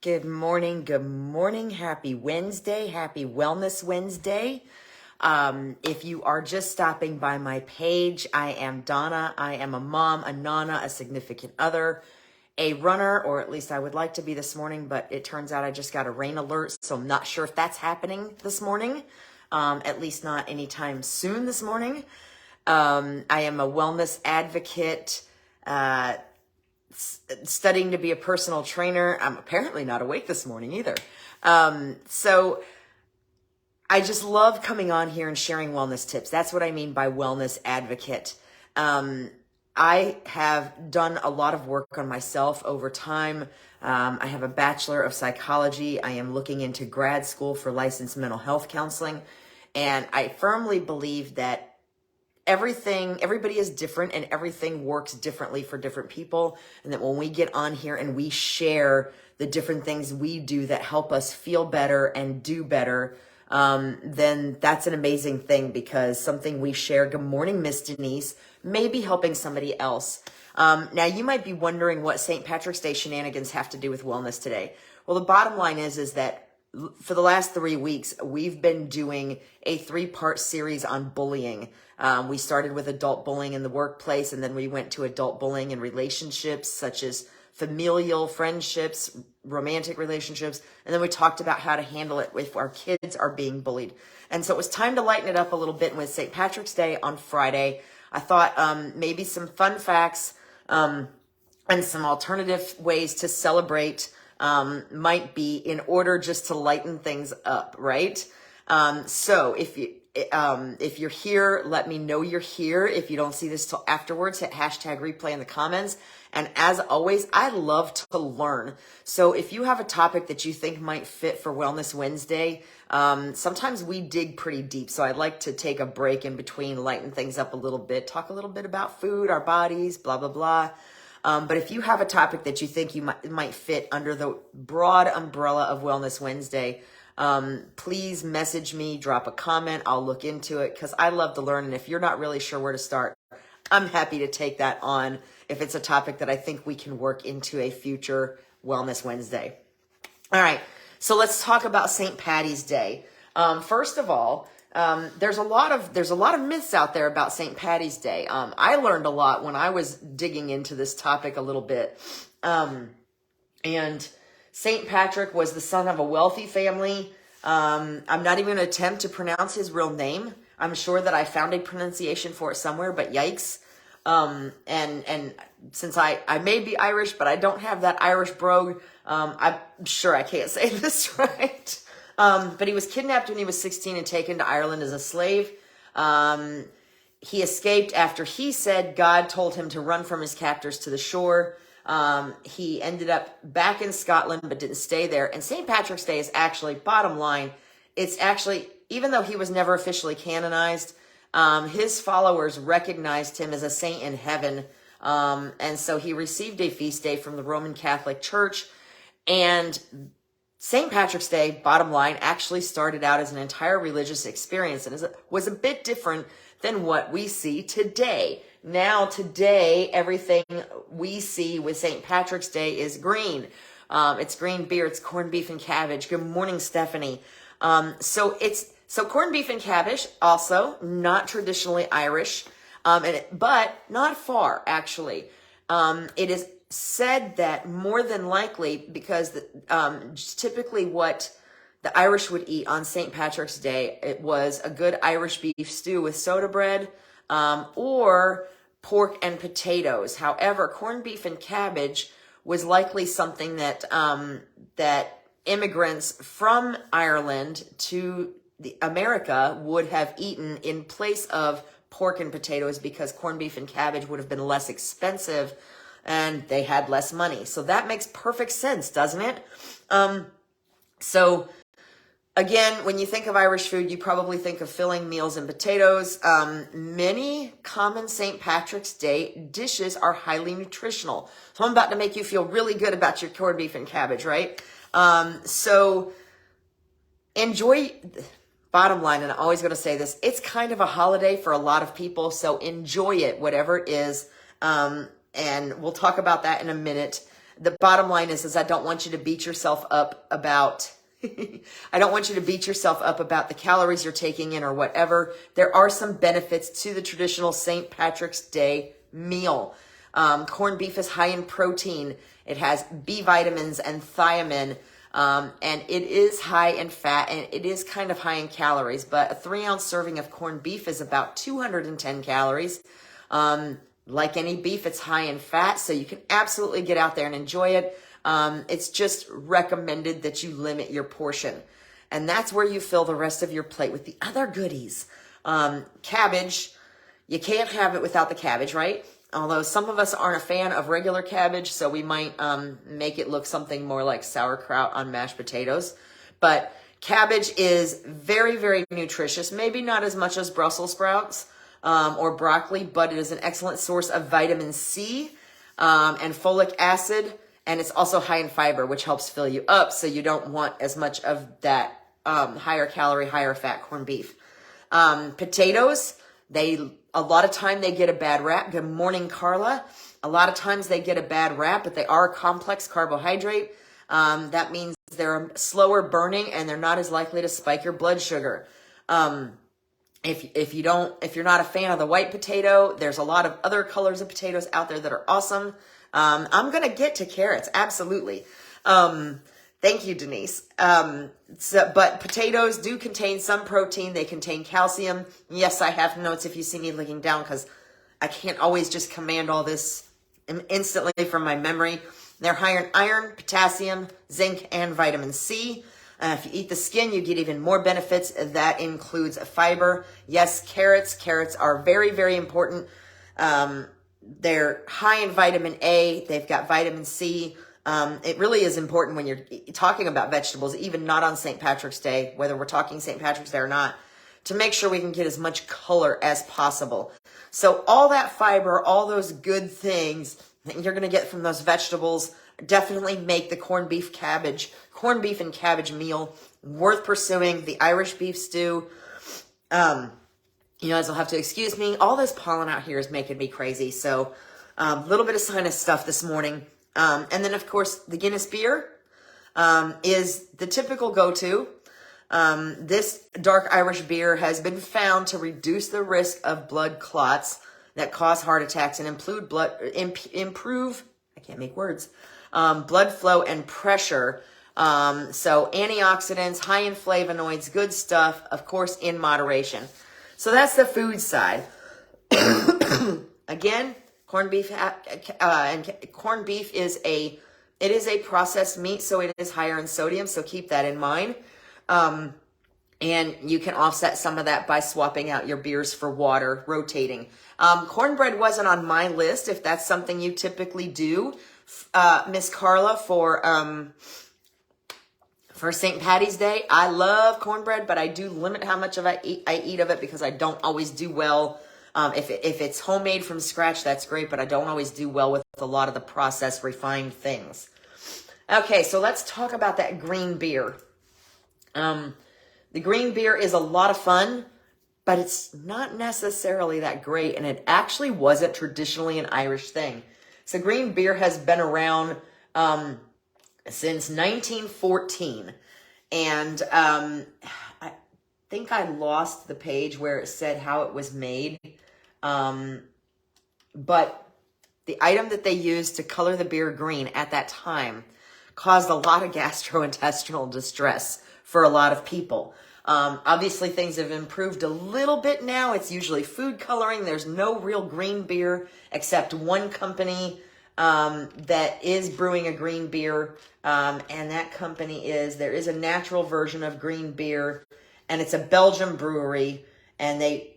Good morning. Good morning. Happy Wednesday. Happy Wellness Wednesday. If you are just stopping by my page, I am Donna. I am a mom, a nana, a significant other, a runner, or at least I would like to be this morning, but it turns out I just got a rain alert, so I'm not sure if that's happening this morning, at least not anytime soon this morning. I am a wellness advocate, studying to be a personal trainer. I'm apparently not awake this morning either. So I just love coming on here and sharing wellness tips. That's what I mean by wellness advocate. I have done a lot of work on myself over time. I have a Bachelor of Psychology. I am looking into grad school for licensed mental health counseling. And I firmly believe that everybody is different and everything works differently for different people. And that when we get on here and we share the different things we do that help us feel better and do better, then that's an amazing thing, because something we share, good morning, Miss Denise, may be helping somebody else. Now you might be wondering what St. Patrick's Day shenanigans have to do with wellness today. Well, the bottom line is that for the last 3 weeks, we've been doing a 3-part series on bullying. We started with adult bullying in the workplace, and then we went to adult bullying in relationships, such as familial friendships, romantic relationships, and then we talked about how to handle it if our kids are being bullied. And so it was time to lighten it up a little bit. With St. Patrick's Day on Friday, I thought maybe some fun facts and some alternative ways to celebrate might be in order just to lighten things up, right? So if you're here, let me know you're here. If you don't see this till afterwards, hit hashtag replay in the comments. And as always, I love to learn. So if you have a topic that you think might fit for Wellness Wednesday, sometimes we dig pretty deep. So I'd like to take a break in between, lighten things up a little bit, talk a little bit about food, our bodies, blah, blah, blah. But if you have a topic that you think might fit under the broad umbrella of Wellness Wednesday, please message me, drop a comment. I'll look into it, because I love to learn. And if you're not really sure where to start, I'm happy to take that on if it's a topic that I think we can work into a future Wellness Wednesday. All right, so let's talk about St. Patty's Day. First of all, there's a lot of myths out there about St. Patty's Day. I learned a lot when I was digging into this topic a little bit. And St. Patrick was the son of a wealthy family. I'm not even going to attempt to pronounce his real name. I'm sure that I found a pronunciation for it somewhere, but yikes. And since I may be Irish, but I don't have that Irish brogue, I'm sure I can't say this right. But he was kidnapped when he was 16 and taken to Ireland as a slave. He escaped after he said God told him to run from his captors to the shore. He ended up back in Scotland, but didn't stay there. And St. Patrick's Day is actually, bottom line, it's actually, even though he was never officially canonized, his followers recognized him as a saint in heaven. And so he received a feast day from the Roman Catholic Church. And St. Patrick's Day, bottom line, actually started out as an entire religious experience and was a bit different than what we see today. Now, today, everything we see with St. Patrick's Day is green. It's green beer, it's corned beef and cabbage. Good morning, Stephanie. So corned beef and cabbage, also not traditionally Irish, but not far, actually. It is said that more than likely, because typically what the Irish would eat on St. Patrick's Day, it was a good Irish beef stew with soda bread, or pork and potatoes. However, corned beef and cabbage was likely something that that immigrants from Ireland to America would have eaten in place of pork and potatoes, because corned beef and cabbage would have been less expensive and they had less money. So that makes perfect sense, doesn't it? So again, when you think of Irish food, you probably think of filling meals and potatoes. Many common St. Patrick's Day dishes are highly nutritional. So I'm about to make you feel really good about your corned beef and cabbage, right? So enjoy. Bottom line, and I'm always going to say this, it's kind of a holiday for a lot of people, so enjoy it, whatever it is. And we'll talk about that in a minute. the bottom line is I don't want you to beat yourself up about I don't want you to beat yourself up about the calories you're taking in or whatever. There are some benefits to the traditional St. Patrick's Day meal. Corned beef is high in protein. It has B vitamins and thiamine. And it is high in fat, and it is kind of high in calories, but a 3-ounce serving of corned beef is about 210 calories. Like any beef, it's high in fat, so you can absolutely get out there and enjoy it. It's just recommended that you limit your portion. And that's where you fill the rest of your plate with the other goodies. Cabbage, you can't have it without the cabbage, right? Although some of us aren't a fan of regular cabbage, so we might make it look something more like sauerkraut on mashed potatoes. But cabbage is very, very nutritious. Maybe not as much as Brussels sprouts or broccoli, but it is an excellent source of vitamin C and folic acid. And it's also high in fiber, which helps fill you up, so you don't want as much of that higher calorie, higher fat corned beef. Potatoes, a lot of time they get a bad rap. Good morning, Carla. A lot of times they get a bad rap, but they are a complex carbohydrate. That means they're slower burning and they're not as likely to spike your blood sugar. If you're not a fan of the white potato, there's a lot of other colors of potatoes out there that are awesome. I'm going to get to carrots. Absolutely. Thank you, Denise. But potatoes do contain some protein. They contain calcium. Yes, I have notes if you see me looking down because I can't always just command all this instantly from my memory. They're higher in iron, potassium, zinc, and vitamin C. If you eat the skin, you get even more benefits. That includes fiber. Yes, carrots. Carrots are very, very important. They're high in vitamin A. They've got vitamin C. It really is important when you're talking about vegetables, even not on St. Patrick's Day, whether we're talking St. Patrick's Day or not, to make sure we can get as much color as possible. So all that fiber, all those good things that you're going to get from those vegetables definitely make the corned beef and cabbage meal worth pursuing. The Irish beef stew, you guys will have to excuse me. All this pollen out here is making me crazy. So a little bit of sinus stuff this morning. And then, of course, the Guinness beer is the typical go-to. This dark Irish beer has been found to reduce the risk of blood clots that cause heart attacks and improve blood flow and pressure. So antioxidants, high in flavonoids, good stuff, of course, in moderation. So that's the food side. Again, corned beef is a processed meat, so it is higher in sodium, so keep that in mind. And you can offset some of that by swapping out your beers for water, rotating. Cornbread wasn't on my list, if that's something you typically do, Miss Carla, for St. Patty's Day. I love cornbread, but I do limit how much I eat of it because I don't always do well. If it's homemade from scratch, that's great, but I don't always do well with a lot of the processed, refined things. Okay, so let's talk about that green beer. The green beer is a lot of fun, but it's not necessarily that great, and it actually wasn't traditionally an Irish thing. So green beer has been around since 1914, and I think I lost the page where it said how it was made, but the item that they used to color the beer green at that time caused a lot of gastrointestinal distress for a lot of people. Obviously, things have improved a little bit now. It's usually food coloring. There's no real green beer except one company that is brewing a green beer, and that company there is a natural version of green beer, and it's a Belgian brewery, and they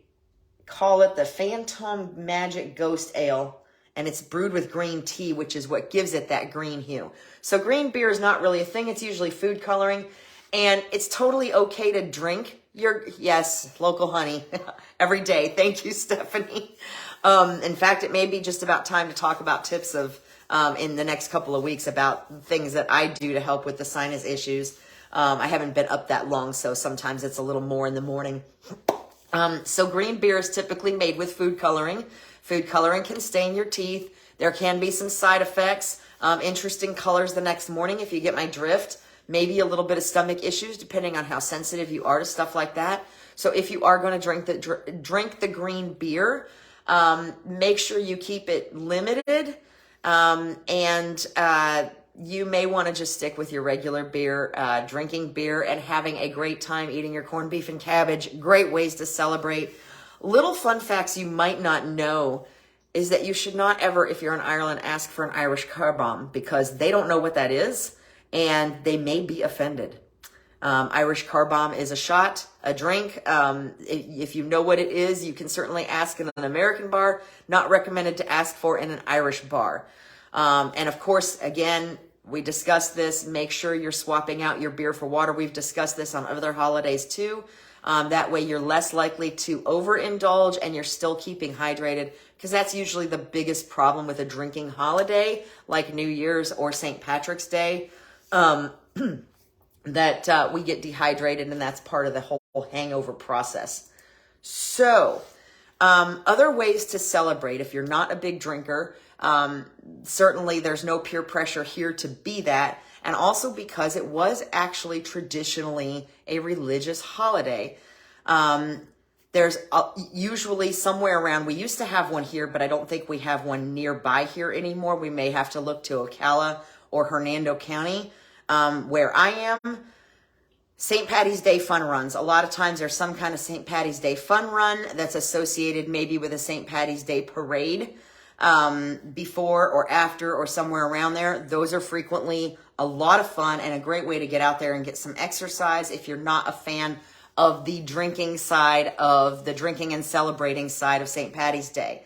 call it the Phantom Magic Ghost Ale, and it's brewed with green tea, which is what gives it that green hue. So green beer is not really a thing. It's usually food coloring, and it's totally okay to drink yes, local honey every day. Thank you, Stephanie. In fact, it may be just about time to talk about tips in the next couple of weeks about things that I do to help with the sinus issues. I haven't been up that long, so sometimes it's a little more in the morning. So green beer is typically made with food coloring. Food coloring can stain your teeth. There can be some side effects. Interesting colors the next morning, if you get my drift. Maybe a little bit of stomach issues, depending on how sensitive you are to stuff like that. So if you are going to drink the green beer, make sure you keep it limited, and you may want to just stick with your regular beer, drinking beer and having a great time eating your corned beef and cabbage. Great ways to celebrate. Little fun facts you might not know is that you should not ever, if you're in Ireland, ask for an Irish car bomb, because they don't know what that is and they may be offended. Irish car bomb is a shot, a drink. If you know what it is, you can certainly ask in an American bar. Not recommended to ask for in an Irish bar. And of course, again, we discussed this. Make sure you're swapping out your beer for water. We've discussed this on other holidays too. That way you're less likely to overindulge and you're still keeping hydrated, because that's usually the biggest problem with a drinking holiday like New Year's or St. Patrick's Day. That we get dehydrated, and that's part of the whole hangover process. So, other ways to celebrate if you're not a big drinker. Certainly there's no peer pressure here to be that. And also because it was actually traditionally a religious holiday. There's usually somewhere around, we used to have one here, but I don't think we have one nearby here anymore. We may have to look to Ocala or Hernando County. Where I am, St. Patty's Day fun runs. A lot of times there's some kind of St. Patty's Day fun run that's associated maybe with a St. Patty's Day parade before or after or somewhere around there. Those are frequently a lot of fun and a great way to get out there and get some exercise if you're not a fan of the drinking side of the drinking and celebrating side of St. Patty's Day.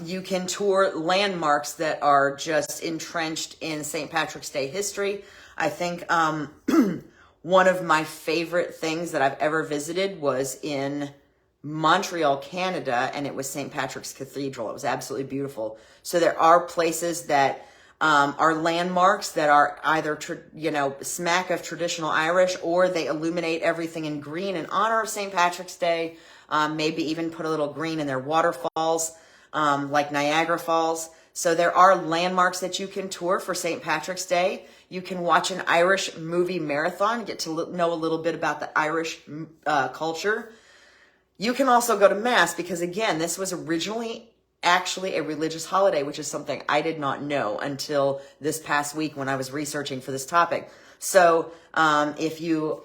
You can tour landmarks that are just entrenched in St. Patrick's Day history. I think one of my favorite things that I've ever visited was in Montreal, Canada, and it was St. Patrick's Cathedral. It was absolutely beautiful. So there are places that are landmarks that are either, smack of traditional Irish, or they illuminate everything in green in honor of St. Patrick's Day. Maybe even put a little green in their waterfalls, like Niagara Falls. So there are landmarks that you can tour for St. Patrick's Day. You can watch an Irish movie marathon, get to know a little bit about the Irish culture. You can also go to Mass, because again, this was originally actually a religious holiday, which is something I did not know until this past week when I was researching for this topic. So if you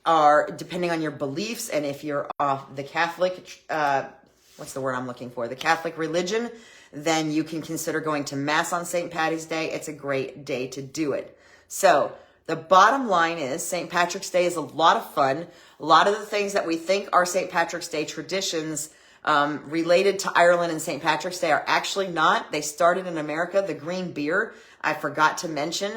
are, depending on your beliefs, and if you're the Catholic, what's the word I'm looking for? The Catholic religion, then you can consider going to Mass on St. Patty's Day. It's a great day to do it. So the bottom line is St. Patrick's Day is a lot of fun. A lot of the things that we think are St. Patrick's Day traditions related to Ireland and St. Patrick's Day are actually not. They started in America. The green beer, I forgot to mention,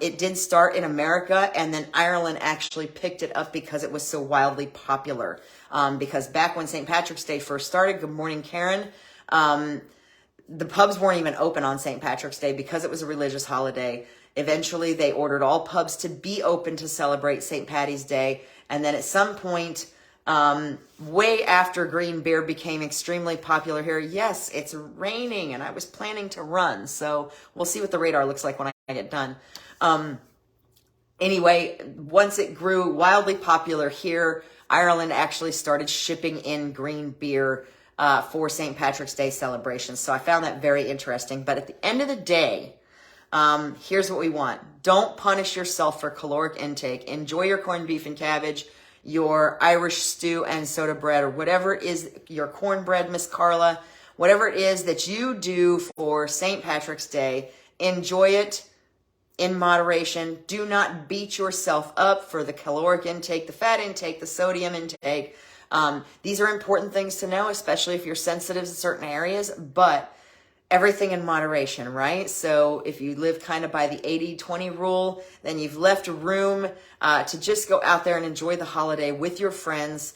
it did start in America, and then Ireland actually picked it up because it was so wildly popular. Because back when St. Patrick's Day first started, good morning, Karen, the pubs weren't even open on St. Patrick's Day because it was a religious holiday. Eventually, they ordered all pubs to be open to celebrate St. Patty's Day. And then at some point, way after green beer became extremely popular here, yes, it's raining, and I was planning to run. So we'll see what the radar looks like when I get done. Anyway, once it grew wildly popular here, Ireland actually started shipping in green beer for St. Patrick's Day celebrations. So I found that very interesting. But at the end of the day, here's what we want. Don't punish yourself for caloric intake. Enjoy your corned beef and cabbage, your Irish stew and soda bread, or whatever it is, your cornbread, Miss Carla, whatever it is that you do for St. Patrick's Day. Enjoy it in moderation. Do not beat yourself up for the caloric intake, the fat intake, the sodium intake. These are important things to know, especially if you're sensitive to certain areas, but everything in moderation, right? So if you live kind of by the 80-20 rule, then you've left room to just go out there and enjoy the holiday with your friends.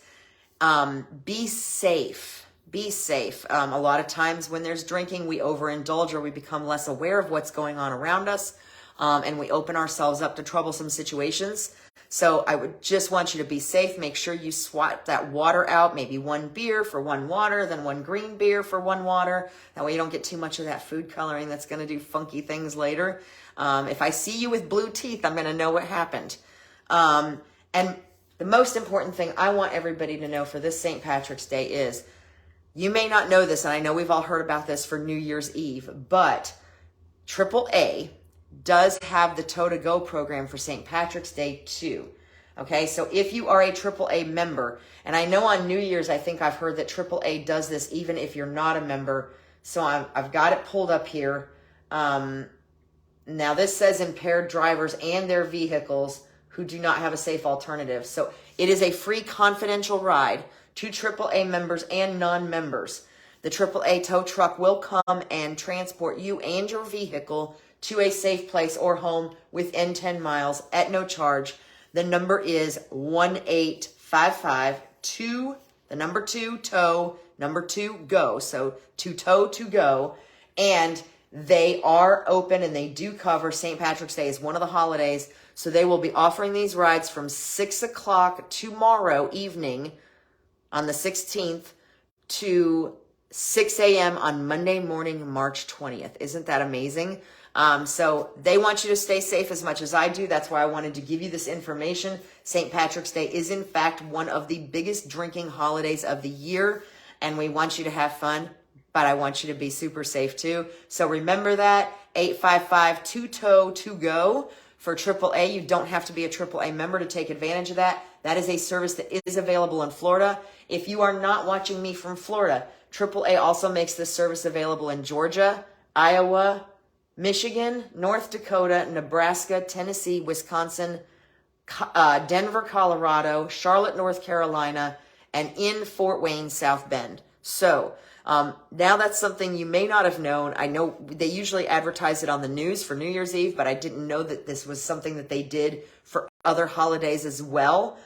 Be safe. Be safe. A lot of times when there's drinking, we overindulge or we become less aware of what's going on around us, and we open ourselves up to troublesome situations. So I would just want you to be safe. Make sure you swap that water out, maybe 1 beer for 1 water, then 1 green beer for 1 water. That way you don't get too much of that food coloring that's going to do funky things later. If I see you with blue teeth, I'm going to know what happened. And the most important thing I want everybody to know for this St. Patrick's Day is, you may not know this, and I know we've all heard about this for New Year's Eve, but AAA does have the Toe to Go program for St. Patrick's Day too. Okay, so if you are a AAA member, and I know on New Year's, I think I've heard that AAA does this even if you're not a member. So I've got it pulled up here. Now this says impaired drivers and their vehicles who do not have a safe alternative. So it is a free confidential ride to AAA members and non-members. The AAA tow truck will come and transport you and your vehicle to a safe place or home within 10 miles at no charge. The number is 1-855-2, the number 2, tow, number 2, go. So to tow to go. And they are open and they do cover St. Patrick's Day is one of the holidays. So they will be offering these rides from 6 o'clock tomorrow evening on the 16th to 6 a.m. on Monday morning, March 20th. Isn't that amazing? So they want you to stay safe as much as I do. That's why I wanted to give you this information. St. Patrick's Day is in fact one of the biggest drinking holidays of the year, and we want you to have fun, but I want you to be super safe too. So remember that, 855-2TOW-TO-GO for AAA. You don't have to be a AAA member to take advantage of that. That is a service that is available in Florida. If you are not watching me from Florida, AAA also makes this service available in Georgia, Iowa, Michigan, North Dakota, Nebraska, Tennessee, Wisconsin, Denver, Colorado, Charlotte, North Carolina, and in Fort Wayne, South Bend. So now that's something you may not have known. I know they usually advertise it on the news for New Year's Eve, but I didn't know that this was something that they did for other holidays as well.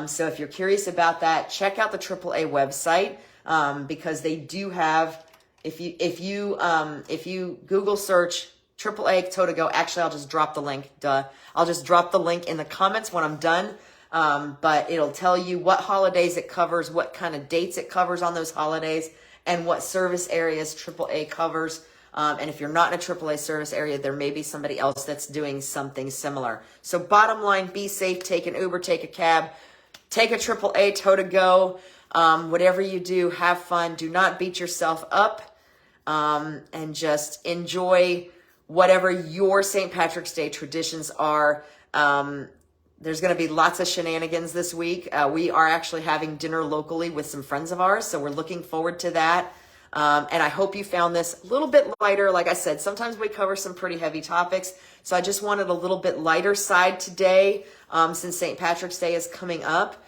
So if you're curious about that, check out the AAA website because they do have. If you Google search AAA Toe to Go, actually I'll just drop the link. I'll just drop the link in the comments when I'm done. But it'll tell you what holidays it covers, what kind of dates it covers on those holidays, and what service areas AAA covers. And if you're not in a AAA service area, there may be somebody else that's doing something similar. So bottom line, be safe. Take an Uber, take a cab, take a AAA Toe to Go. Whatever you do, have fun. Do not beat yourself up. And just enjoy whatever your St. Patrick's Day traditions are. There's going to be lots of shenanigans this week. We are actually having dinner locally with some friends of ours, so we're looking forward to that. And I hope you found this a little bit lighter. Like I said, sometimes we cover some pretty heavy topics, so I just wanted a little bit lighter side today since St. Patrick's Day is coming up.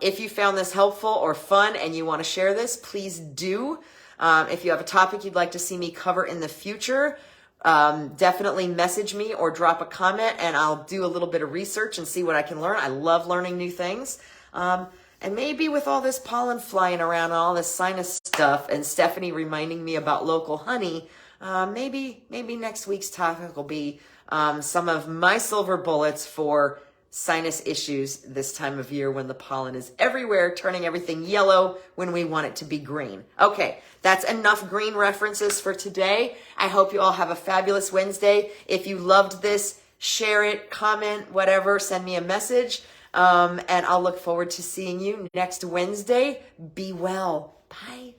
If you found this helpful or fun and you want to share this, please do. If you have a topic you'd like to see me cover in the future, definitely message me or drop a comment and I'll do a little bit of research and see what I can learn. I love learning new things. And maybe with all this pollen flying around and all this sinus stuff and Stephanie reminding me about local honey, maybe next week's topic will be some of my silver bullets for sinus issues this time of year when the pollen is everywhere, turning everything yellow when we want it to be green. Okay, that's enough green references for today. I hope you all have a fabulous Wednesday. If you loved this, share it, comment, whatever, send me a message. And I'll look forward to seeing you next Wednesday. Be well. Bye.